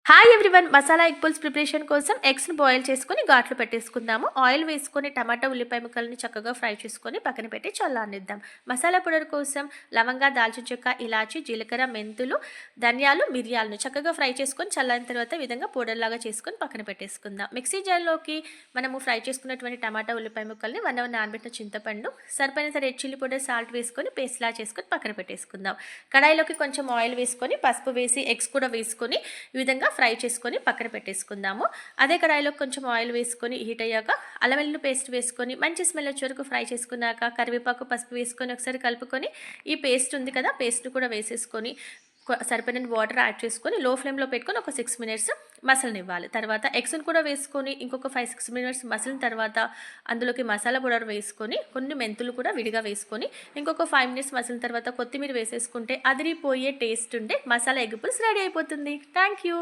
Hi everyone, masala egg puffs preparation కోసం ఎగ్స్ని boil చేసుకొని ఘాట్లు పెట్టేసుకుందాము. ఆయిల్ వేసుకొని టమాటా ఉల్లిపాయ ముక్కల్ని చక్కగా ఫ్రై చేసుకొని పక్కన పెట్టి చల్లారనిద్దాం. మసాలా పౌడర్ కోసం లవంగా, దాల్చిన చెక్క, ఇలాచి, జీలకర్ర, మెంతులు, ధనియాలు, మిరియాలను చక్కగా ఫ్రై చేసుకొని చల్లారిన తర్వాత ఈ విధంగా పౌడర్ లాగా చేసుకొని పక్కన పెట్టేసుకుందాం. మిక్సీ జార్లోకి మనము ఫ్రై చేసుకున్నటువంటి టమాటా ఉల్లిపాయ ముక్కల్ని 1 అవర్ నానబెట్టిన చింతపండు, సరిపోయినంత రెడ్ చిల్లీ పౌడర్, సాల్ట్ వేసుకొని పేస్ట్లా చేసుకొని పక్కన పెట్టేసుకుందాం. కడాయిలోకి కొంచెం ఆయిల్ వేసుకొని పసుపు వేసి ఎగ్స్ కూడా వేసుకొని ఈ విధంగా ఫ్రై చేసుకొని పక్కన పెట్టేసుకుందాము. అదే కడాయిలో కొంచెం ఆయిల్ వేసుకొని హీట్ అయ్యాక అల్లం వెల్లుల్లి పేస్ట్ వేసుకొని మంచి స్మెల్ వచ్చే వరకు ఫ్రై చేసుకున్నాక కరివేపాకు, పసుపు వేసుకొని ఒకసారి కలుపుకొని ఈ పేస్ట్ ఉంది కదా, పేస్ట్ కూడా వేసేసుకొని సరిపడిన వాటర్ యాడ్ చేసుకొని లో ఫ్లేమ్లో పెట్టుకొని ఒక 6 మినిట్స్ మసలనివ్వాలి. తర్వాత ఎగ్స్ని కూడా వేసుకొని ఇంకొక 5-6 మినిట్స్ మసిలిన తర్వాత అందులోకి మసాలా పౌడర్ వేసుకొని కొన్ని మెంతులు కూడా విడిగా వేసుకొని ఇంకొక 5 మినిట్స్ మసిలిన తర్వాత కొత్తిమీర వేసేసుకుంటే అదిరిపోయే టేస్ట్ ఉండే మసాలా ఎగ్ పులుసు రెడీ అయిపోతుంది. Thank you.